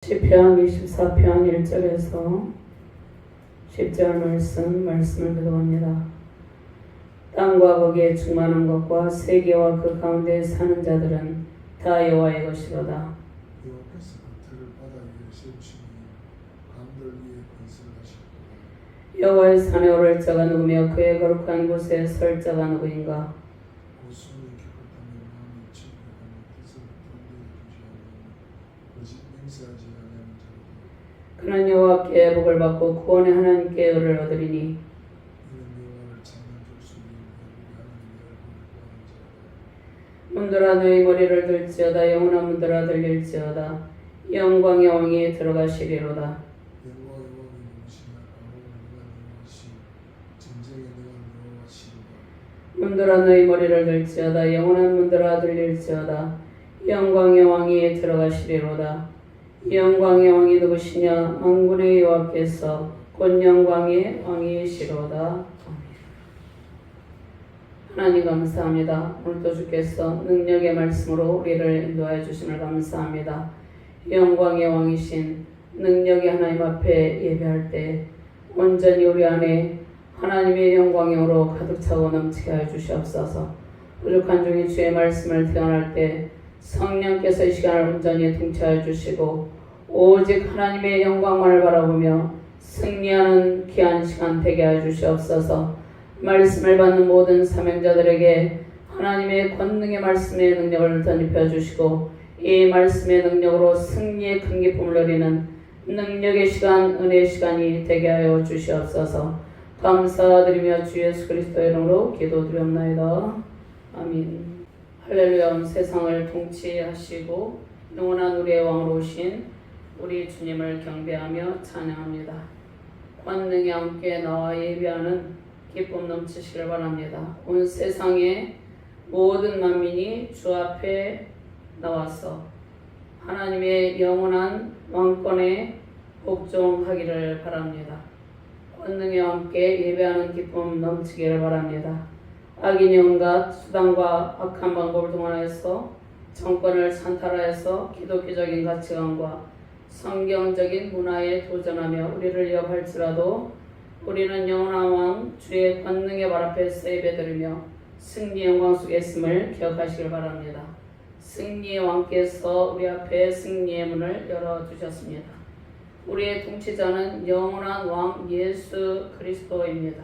시편 24편 1절에서 10절 말씀을 기도합니다. 땅과 거기에 충만한 것과 세계와 그 가운데 사는 자들은 다 여호와의 것이로다. 여호와께서 그들을 바다 위에 세우시니 강들 위에 건설하셨도다. 여호와의 산에 오를 자가 누구며 그의 거룩한 곳에 설 자가 누구인가? 고수의 기껏하면 마음이 친구하는 뜻을 분별해 주지 않으니 거짓 맹세하지 아니하는 자로다. 그는 여호와께 복을 받고 구원의 하나님께 의를 얻으리니 이는 여호와를 찾는 족속이 우리 하나님의 얼굴을 구하는 자로다. 문들아 너희 머리를 들지어다. 영원한 문들아 들릴지어다. 영광의 왕이 들어가시리로다. 영광의 왕이 누구시냐? 바로 우리가 여호와시 전쟁의 내가 여호와시로다. 문들아 너희 머리를 들지어다. 영원한 문들아 들릴지어다. 영광의 왕이 들어가시리로다. 영광의 왕이 누구시냐? 만군의 여호와께서 곧 영광의 왕이시로다. 하나님 감사합니다. 오늘도 주께서 능력의 말씀으로 우리를 인도하여 주심을 감사합니다. 영광의 왕이신 능력의 하나님 앞에 예배할 때 온전히 우리 안에 하나님의 영광의 영으로 가득 차고 넘치게 하여 주시옵소서. 부족한 중에 주의 말씀을 태어날 때 성령께서 이 시간을 온전히 통치하여 주시고 오직 하나님의 영광만을 바라보며 승리하는 귀한 시간 되게 하여 주시옵소서. 말씀을 받는 모든 사명자들에게 하나님의 권능의 말씀의 능력을 덧입혀 주시고 이 말씀의 능력으로 승리의 큰 기쁨을 누리는 능력의 시간, 은혜의 시간이 되게 하여 주시옵소서. 감사드리며 주 예수 그리스도의 이름으로 기도드리옵나이다. 아멘. 할렐루야. 세상을 통치하시고 영원한 우리의 왕으로 오신 우리 주님을 경배하며 찬양합니다. 권능에 함께 나와 예배하는 기쁨 넘치시길 바랍니다. 온 세상의 모든 만민이 주 앞에 나와서 하나님의 영원한 왕권에 복종하기를 바랍니다. 권능에 함께 예배하는 기쁨 넘치기를 바랍니다. 악인이 온갖 수단과 악한 방법을 동원해서 정권을 산탈하여서 기독교적인 가치관과 성경적인 문화에 도전하며 우리를 위협할지라도 우리는 영원한 왕 주의 권능의 발 앞에서 예배드리며 승리의 영광 속에 있음을 기억하시길 바랍니다. 승리의 왕께서 우리 앞에 승리의 문을 열어주셨습니다. 우리의 통치자는 영원한 왕 예수 그리스도입니다.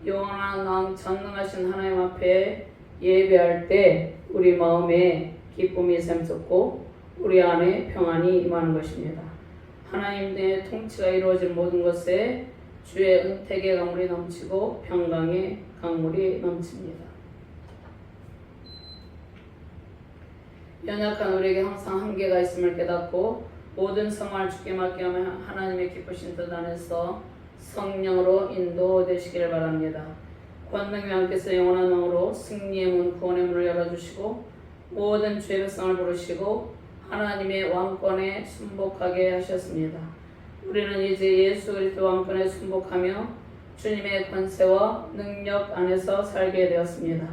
영원한 왕 전능하신 하나님 앞에 예배할 때 우리 마음에 기쁨이 샘솟고 우리 안에 평안이 임하는 것입니다. 하나님의 통치가 이루어질 모든 것에 주의 은택의 강물이 넘치고 평강의 강물이 넘칩니다. 연약한 우리에게 항상 한계가 있음을 깨닫고 모든 성화를 주께 맡기며 하나님의 기쁘신 뜻 안에서 성령으로 인도되시기를 바랍니다. 권능의 왕께서 영원한 왕으로 승리의 문, 구원의 문을 열어주시고 모든 주의 백성을 부르시고 하나님의 왕권에 순복하게 하셨습니다. 우리는 이제 예수 그리스도 왕권에 순복하며 주님의 권세와 능력 안에서 살게 되었습니다.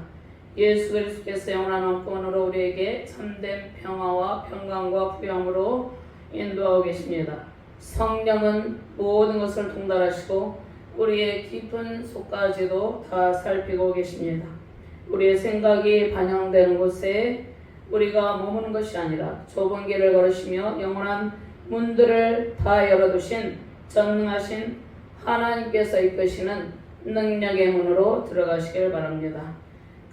예수 그리스도께서 영원한 왕권으로 우리에게 참된 평화와 평강과 부요함으로 인도하고 계십니다. 성령은 모든 것을 통달하시고 우리의 깊은 속까지도 다 살피고 계십니다. 우리의 생각이 반영되는 곳에 우리가 머무는 것이 아니라 좁은 길을 걸으시며 영원한 문들을 다 열어두신 전능하신 하나님께서 이끄시는 능력의 문으로 들어가시길 바랍니다.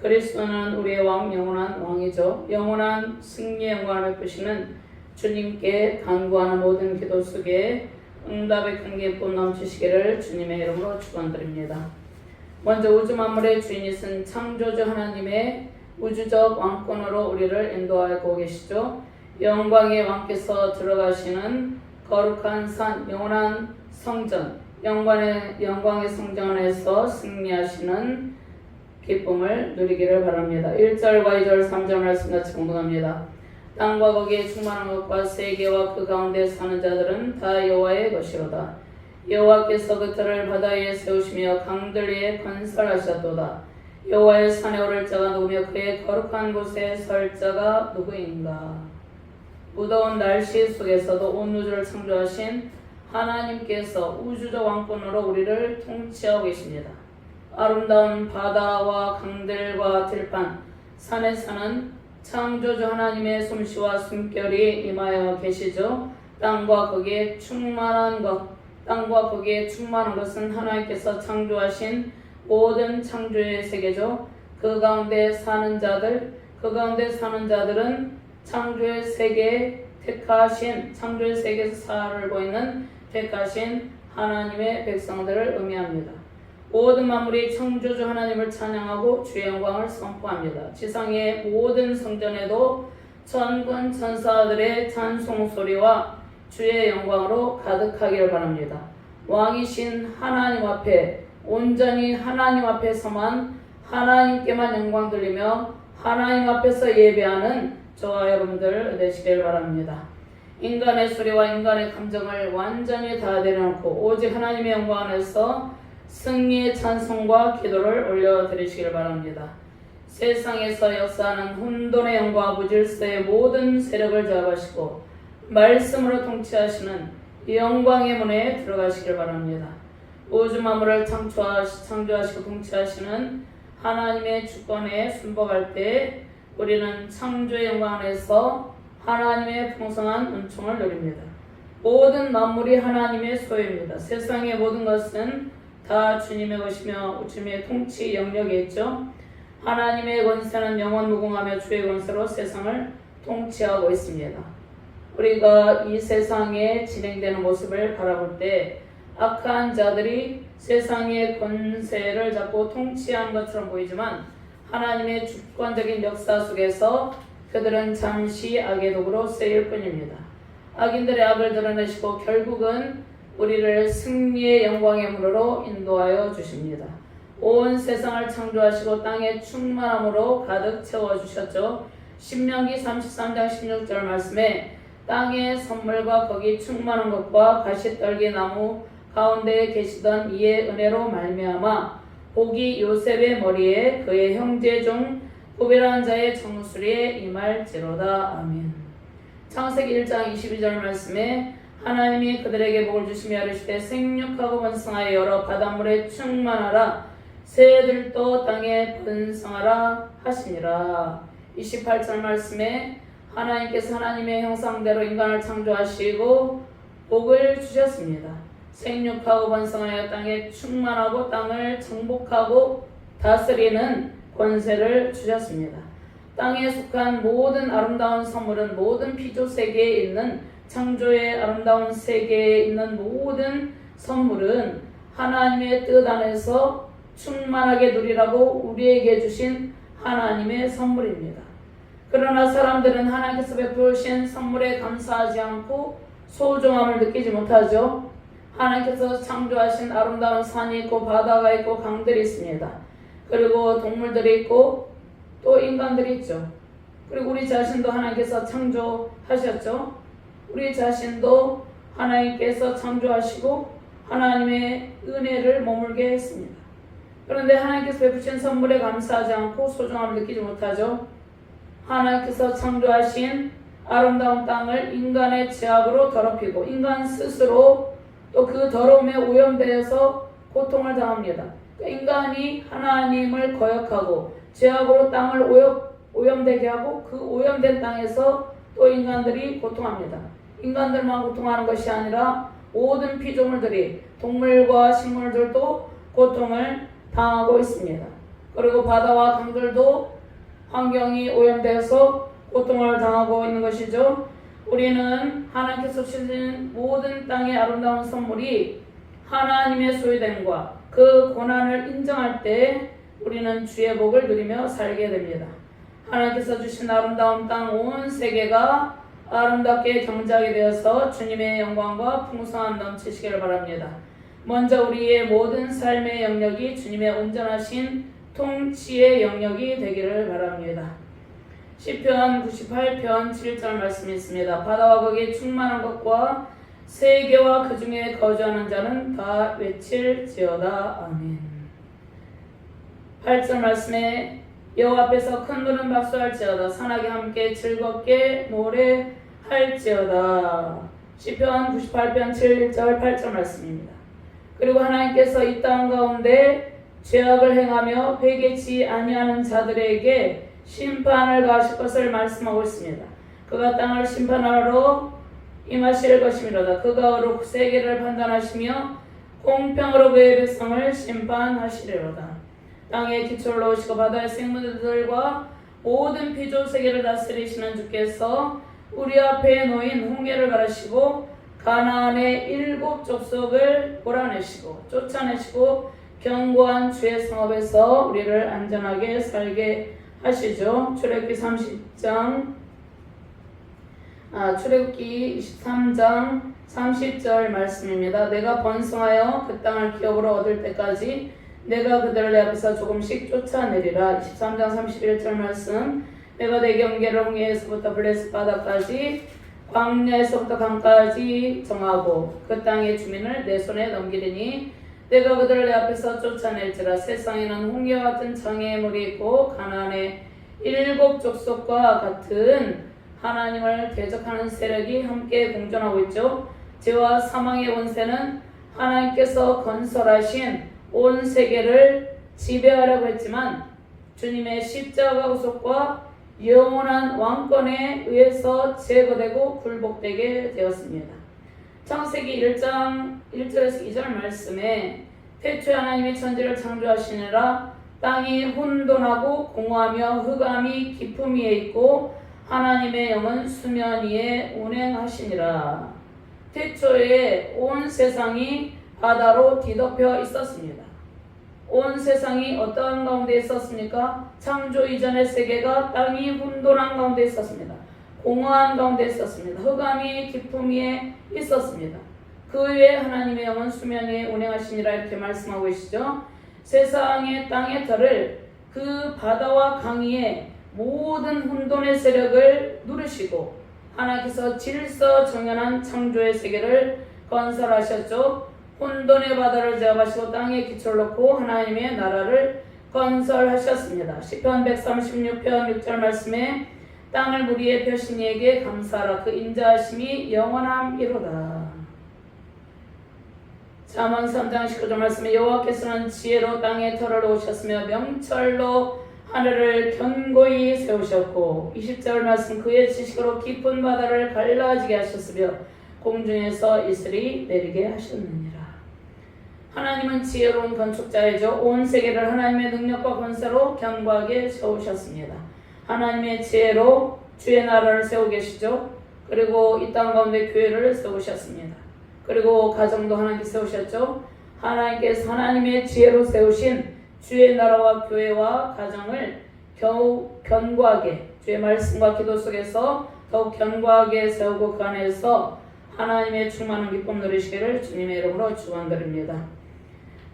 그리스도는 우리의 왕, 영원한 왕이죠. 영원한 승리의 영광을 베푸시는 주님께 간구하는 모든 기도 속에 응답의 큰 기쁨 넘치시기를 주님의 이름으로 축원드립니다. 먼저 우주 만물의 주인이신 창조주 하나님의 우주적 왕권으로 우리를 인도하고 계시죠. 영광의 왕께서 들어가시는 거룩한 산, 영원한 성전, 영광의 성전 안에서 승리하시는 기쁨을 누리기를 바랍니다. 1절과 2절, 3절 말씀 같이 공동합니다. 땅과 거기에 충만한 것과 세계와 그 가운데 사는 자들은 다 여호와의 것이로다. 여호와께서 그들을 바다 위에 세우시며 강들 위에 건설하셨도다. 여호와의 산에 오를 자가 누구며 그의 거룩한 곳에 설 자가 누구인가? 무더운 날씨 속에서도 온 우주를 창조하신 하나님께서 우주적 왕권으로 우리를 통치하고 계십니다. 아름다운 바다와 강들과 들판, 산에 사는 창조주 하나님의 솜씨와 숨결이 임하여 계시죠. 땅과 거기에 충만한 것은 하나님께서 창조하신 모든 창조의 세계죠. 그 가운데 사는 자들은 창조의 세계에 창조의 세계에서 살고 있는 택하신 하나님의 백성들을 의미합니다. 모든 만물이 창조주 하나님을 찬양하고 주의 영광을 선포합니다. 지상의 모든 성전에도 천군 천사들의 찬송 소리와 주의 영광으로 가득하기를 바랍니다. 왕이신 하나님 앞에 온전히 하나님 앞에서만 하나님께만 영광 돌리며 하나님 앞에서 예배하는 저와 여러분들 되시길 바랍니다. 인간의 소리와 인간의 감정을 완전히 다 내려놓고 오직 하나님의 영광 안에서 승리의 찬송과 기도를 올려드리시길 바랍니다. 세상에서 역사하는 혼돈의 영과 무질서의 모든 세력을 제압하시고 말씀으로 통치하시는 영광의 문에 들어가시길 바랍니다. 우주 만물을 창조하시고 통치하시는 하나님의 주권에 순복할 때 우리는 창조의 영광 안에서 하나님의 풍성한 은총을 누립니다. 모든 만물이 하나님의 소유입니다. 세상의 모든 것은 다 주님의 것이며 주님의 통치 영역에 있죠. 하나님의 권세는 영원 무궁하며 주의 권세로 세상을 통치하고 있습니다. 우리가 이 세상에 진행되는 모습을 바라볼 때 악한 자들이 세상의 권세를 잡고 통치한 것처럼 보이지만 하나님의 주권적인 역사 속에서 그들은 잠시 악의 도구로 쓰일 뿐입니다. 악인들의 악을 드러내시고 결국은 우리를 승리의 영광의 문으로 인도하여 주십니다. 온 세상을 창조하시고 땅의 충만함으로 가득 채워주셨죠. 신명기 33장 16절 말씀에 땅의 선물과 거기 충만한 것과 가시떨기 나무 가운데에 계시던 이의 은혜로 말미암아 복이 요셉의 머리에 그의 형제 중 구별한 자의 정수리에 임할지로다. 아멘. 창세기 1장 22절 말씀에 하나님이 그들에게 복을 주시며 이르시되 생육하고 번성하여 여러 바닷물에 충만하라 새들도 땅에 번성하라 하시니라. 28절 말씀에 하나님께서 하나님의 형상대로 인간을 창조하시고 복을 주셨습니다. 생육하고 번성하여 땅에 충만하고 땅을 정복하고 다스리는 권세를 주셨습니다. 땅에 속한 모든 아름다운 선물은 모든 피조 세계에 있는 창조의 아름다운 세계에 있는 모든 선물은 하나님의 뜻 안에서 충만하게 누리라고 우리에게 주신 하나님의 선물입니다. 그러나 사람들은 하나님께서 베푸신 선물에 감사하지 않고 소중함을 느끼지 못하죠. 하나님께서 창조하신 아름다운 산이 있고 바다가 있고 강들이 있습니다. 그리고 동물들이 있고 또 인간들이 있죠. 그리고 우리 자신도 하나님께서 창조하셨죠. 우리 자신도 하나님께서 창조하시고 하나님의 은혜를 머물게 했습니다. 그런데 하나님께서 베푸신 선물에 감사하지 않고 소중함을 느끼지 못하죠. 하나님께서 창조하신 아름다운 땅을 인간의 죄악으로 더럽히고 인간 스스로 또 그 더러움에 오염되어서 고통을 당합니다. 인간이 하나님을 거역하고 죄악으로 땅을 오염되게 하고 그 오염된 땅에서 또 인간들이 고통합니다. 인간들만 고통하는 것이 아니라 모든 피조물들이 동물과 식물들도 고통을 당하고 있습니다. 그리고 바다와 강들도 환경이 오염되어서 고통을 당하고 있는 것이죠. 우리는 하나님께서 주신 모든 땅의 아름다운 선물이 하나님의 소유됨과 그 고난을 인정할 때 우리는 주의 복을 누리며 살게 됩니다. 하나님께서 주신 아름다운 땅 온 세계가 아름답게 경작이 되어서 주님의 영광과 풍성함 넘치시기를 바랍니다. 먼저 우리의 모든 삶의 영역이 주님의 온전하신 통치의 영역이 되기를 바랍니다. 시편 98편 7절 말씀이 있습니다. 바다와 거기에 충만한 것과 세계와 그 중에 거주하는 자는 다 외칠지어다. 아멘. 8절 말씀에 여호와 앞에서 큰 노는 박수할지어다. 산악이 함께 즐겁게 노래할지어다. 할지어다. 시편 98편 7절 8절 말씀입니다. 그리고 하나님께서 이 땅 가운데 죄악을 행하며 회개치 아니하는 자들에게 심판을 가하실 것을 말씀하고 있습니다. 그가 땅을 심판하러 임하실 것이미로다. 그가 어루 세계를 판단하시며 공평으로 그의 백성을 심판하시리로다. 땅의 기초를 놓으시고 바다의 생물들과 모든 피조 세계를 다스리시는 주께서 우리 앞에 놓인 홍해를 가르시고 가나안의 7 족속을 몰아내시고 쫓아내시고 견고한 주의 성읍에서 우리를 안전하게 살게 하시죠. 출애굽기 23장 30절 말씀입니다. 내가 번성하여 그 땅을 기업으로 얻을 때까지 내가 그들을 내 앞에서 조금씩 쫓아내리라. 23장 31절 말씀. 내가 내 경계를 홍해에서부터 블레스 바다까지 광야에서부터 강까지 정하고 그 땅의 주민을 내 손에 넘기리니 내가 그들을 내 앞에서 쫓아낼지라. 세상에는 홍해와 같은 장애의 물이 있고 가나안의 7 족속과 같은 하나님을 대적하는 세력이 함께 공존하고 있죠. 죄와 사망의 원세는 하나님께서 건설하신 온 세계를 지배하려고 했지만 주님의 십자가 구속과 영원한 왕권에 의해서 제거되고 굴복되게 되었습니다. 창세기 1장 1절에서 2절 말씀에 태초에 하나님이 천지를 창조하시니라. 땅이 혼돈하고 공허하며 흑암이 깊음 위에 있고 하나님의 영은 수면 위에 운행하시니라. 태초에 온 세상이 바다로 뒤덮여 있었습니다. 온 세상이 어떠한 가운데 있었습니까? 창조 이전의 세계가 땅이 혼돈한 가운데 있었습니다. 공허한 가운데 있었습니다. 흑암이 깊음 위에 있었습니다. 그 위에 하나님의 영은 수면 위에 운행하시니라 이렇게 말씀하고 계시죠. 세상의 땅의 털을 그 바다와 강위에 모든 혼돈의 세력을 누르시고 하나님께서 질서 정연한 창조의 세계를 건설하셨죠. 혼돈의 바다를 제압하시고 땅에 기초를 놓고 하나님의 나라를 건설하셨습니다. 시편 136편 6절 말씀에 땅을 물 위에 펴신 이에게 감사하라. 그 인자하심이 영원함이로다. 잠언 3장 19절 말씀에 여호와께서는 지혜로 땅에 털을 놓으셨으며 명철로 하늘을 견고히 세우셨고 20절 말씀 그의 지식으로 깊은 바다를 갈라지게 하셨으며 공중에서 이슬이 내리게 하셨느니라. 하나님은 지혜로운 건축자이죠. 온 세계를 하나님의 능력과 권세로 견고하게 세우셨습니다. 하나님의 지혜로 주의 나라를 세우고 계시죠. 그리고 이 땅 가운데 교회를 세우셨습니다. 그리고 가정도 하나님께 세우셨죠. 하나님께서 하나님의 지혜로 세우신 주의 나라와 교회와 가정을 겨우 견고하게 주의 말씀과 기도 속에서 더욱 견고하게 세우고 그 안에서 하나님의 충만한 기쁨 누리시기를 주님의 이름으로 축원드립니다.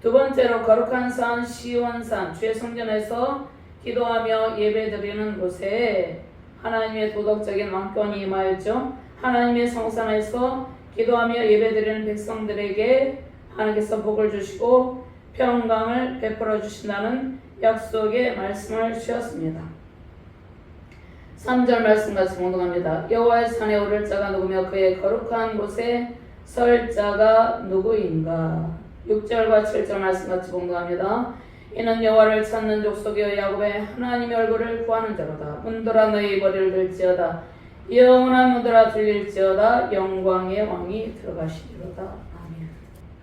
두 번째로 거룩한 산 시온산 주의 성전에서 기도하며 예배드리는 곳에 하나님의 도덕적인 왕권이 임하였죠. 하나님의 성산에서 기도하며 예배드리는 백성들에게 하나님께서 복을 주시고 평강을 베풀어 주신다는 약속의 말씀을 주셨습니다. 3절 말씀 같이 공동합니다. 여호와의 산에 오를 자가 누구며 그의 거룩한 곳에 설 자가 누구인가. 6절과 7절 말씀 같이 공동합니다. 이는 여호와를 찾는 족속이여 야곱의 하나님의 얼굴을 구하는 자로다. 문들아 너희 머리를 들지어다. 영원한 문들아 들릴지어다. 영광의 왕이 들어가시리로다. 아멘.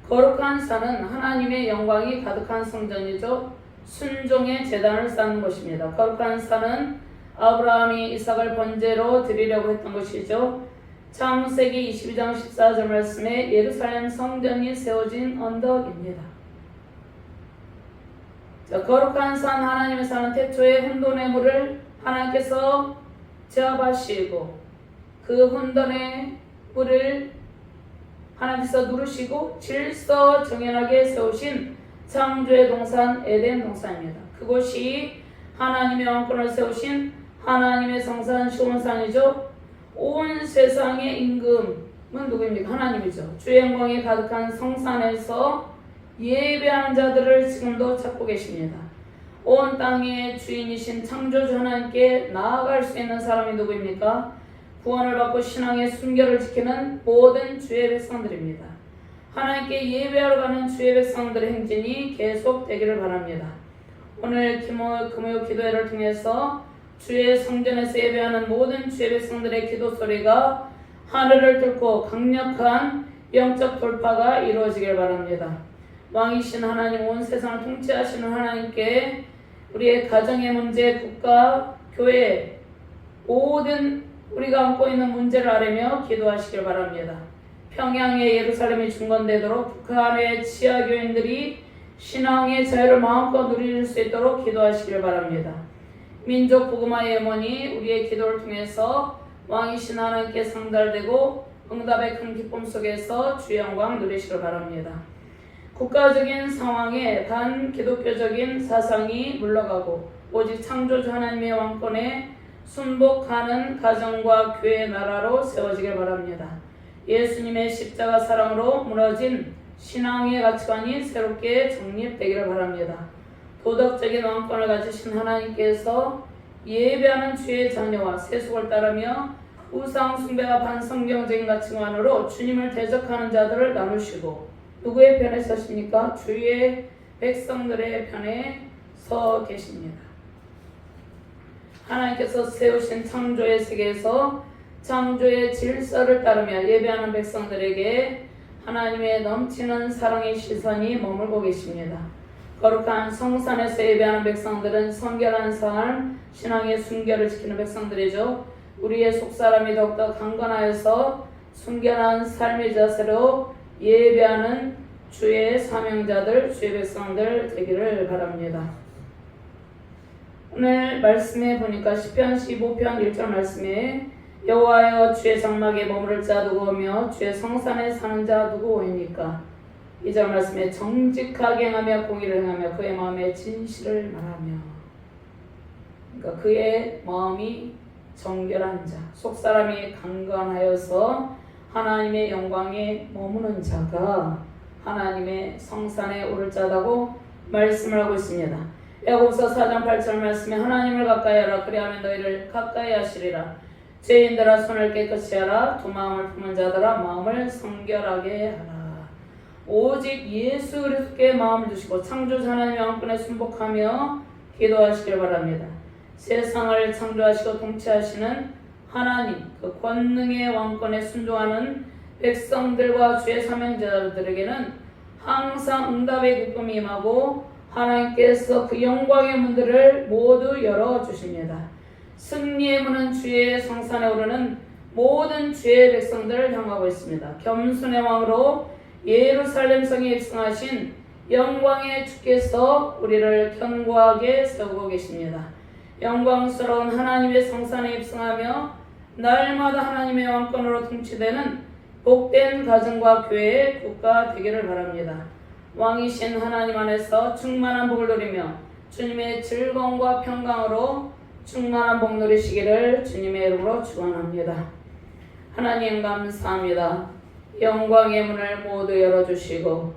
거룩한 산은 하나님의 영광이 가득한 성전이죠. 순종의 제단을 쌓는 것입니다. 거룩한 산은 아브라함이 이삭을 번제로 드리려고 했던 것이죠. 창세기 22장 14절 말씀에 예루살렘 성전이 세워진 언덕입니다. 자, 거룩한 산 하나님의 산은 태초에 혼돈의 물을 하나님께서 제압하시고 그 혼돈의 물을 하나님께서 누르시고 질서 정연하게 세우신 창조의 동산 에덴 동산입니다. 그곳이 하나님의 왕권을 세우신 하나님의 성산 시온산이죠. 온 세상의 임금은 누구입니까? 하나님이죠. 주의 영광이 가득한 성산에서 예배하는 자들을 지금도 찾고 계십니다. 온 땅의 주인이신 창조주 하나님께 나아갈 수 있는 사람이 누구입니까? 구원을 받고 신앙의 순결을 지키는 모든 주의 백성들입니다. 하나님께 예배하러 가는 주의 백성들의 행진이 계속되기를 바랍니다. 오늘 금요 기도회를 통해서 주의 성전에서 예배하는 모든 주의 백성들의 기도 소리가 하늘을 뚫고 강력한 영적 돌파가 이루어지길 바랍니다. 왕이신 하나님, 온 세상을 통치하시는 하나님께 우리의 가정의 문제, 국가, 교회, 모든 우리가 안고 있는 문제를 아뢰며 기도하시길 바랍니다. 평양의 예루살렘이 중건되도록 북한의 지하교인들이 신앙의 자유를 마음껏 누릴 수 있도록 기도하시길 바랍니다. 민족 복음화의 염원이 우리의 기도를 통해서 왕이신 하나님께 상달되고 응답의 큰 기쁨 속에서 주의 영광 누리시길 바랍니다. 국가적인 상황에 반기독교적인 사상이 물러가고 오직 창조주 하나님의 왕권에 순복하는 가정과 교회 나라로 세워지길 바랍니다. 예수님의 십자가 사랑으로 무너진 신앙의 가치관이 새롭게 정립되기를 바랍니다. 도덕적인 왕권을 가지신 하나님께서 예배하는 주의 자녀와 세속을 따르며 우상 숭배와 반성경적인 가치관으로 주님을 대적하는 자들을 나누시고 누구의 편에 서십니까? 주의 백성들의 편에 서 계십니다. 하나님께서 세우신 창조의 세계에서 창조의 질서를 따르며 예배하는 백성들에게 하나님의 넘치는 사랑의 시선이 머물고 계십니다. 거룩한 성산에서 예배하는 백성들은 성결한 삶, 신앙의 순결을 지키는 백성들이죠. 우리의 속사람이 더욱더 강건하여서 순결한 삶의 자세로 예배하는 주의 사명자들, 주의 백성들 되기를 바랍니다. 오늘 말씀에 보니까 시편 15편 1절 말씀에 여호와여 주의 장막에 머무를 자 누구오며 주의 성산에 사는 자 누구오입니까? 2절 말씀에 정직하게 행하며 공의를 행하며 그의 마음에 진실을 말하며, 그러니까 그의 마음이 정결한 자, 속사람이 강건하여서 하나님의 영광에 머무는 자가 하나님의 성산에 오를 자라고 말씀을 하고 있습니다. 야고보서 4장 8절 말씀에 하나님을 가까이 하라 그리하면 너희를 가까이 하시리라. 죄인들아 손을 깨끗이 하라. 두 마음을 품은 자들아 마음을 성결하게 하라. 오직 예수 그리스도께 마음을 두시고 창조주 하나님의 왕권에 순복하며 기도하시길 바랍니다. 세상을 창조하시고 통치하시는 하나님, 그 권능의 왕권에 순종하는 백성들과 주의 사명자들에게는 항상 응답의 기쁨이 임하고 하나님께서 그 영광의 문들을 모두 열어주십니다. 승리의 문은 주의 성산에 오르는 모든 주의 백성들을 향하고 있습니다. 겸손의 왕으로 예루살렘 성에 입성하신 영광의 주께서 우리를 견고하게 세우고 계십니다. 영광스러운 하나님의 성산에 입성하며 날마다 하나님의 왕권으로 통치되는 복된 가정과 교회의 국가 되기를 바랍니다. 왕이신 하나님 안에서 충만한 복을 누리며 주님의 즐거움과 평강으로 충만한 복 누리시기를 주님의 이름으로 축원합니다. 하나님 감사합니다. 영광의 문을 모두 열어주시고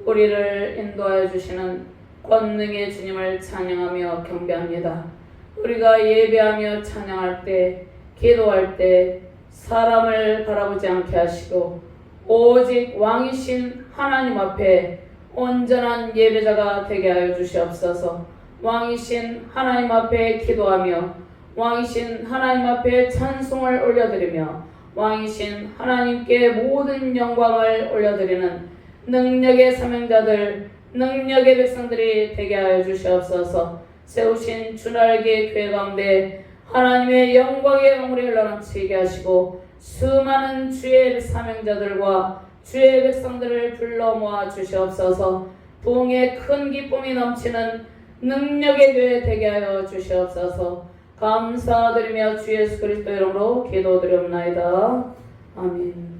우리를 인도하여 주시는 권능의 주님을 찬양하며 경배합니다. 우리가 예배하며 찬양할 때, 기도할 때 사람을 바라보지 않게 하시고 오직 왕이신 하나님 앞에 온전한 예배자가 되게 하여 주시옵소서. 왕이신 하나님 앞에 기도하며 왕이신 하나님 앞에 찬송을 올려드리며 왕이신 하나님께 모든 영광을 올려드리는 능력의 사명자들, 능력의 백성들이 되게 하여 주시옵소서. 세우신 주날개 교회 가운데 하나님의 영광의 영물이 흘러넘치게 하시고 수많은 주의 사명자들과 주의 백성들을 불러 모아 주시옵소서. 부흥의 큰 기쁨이 넘치는 능력의 교회 되게 하여 주시옵소서. 감사드리며 주 예수 그리스도 이름으로 기도드리옵나이다. 아멘.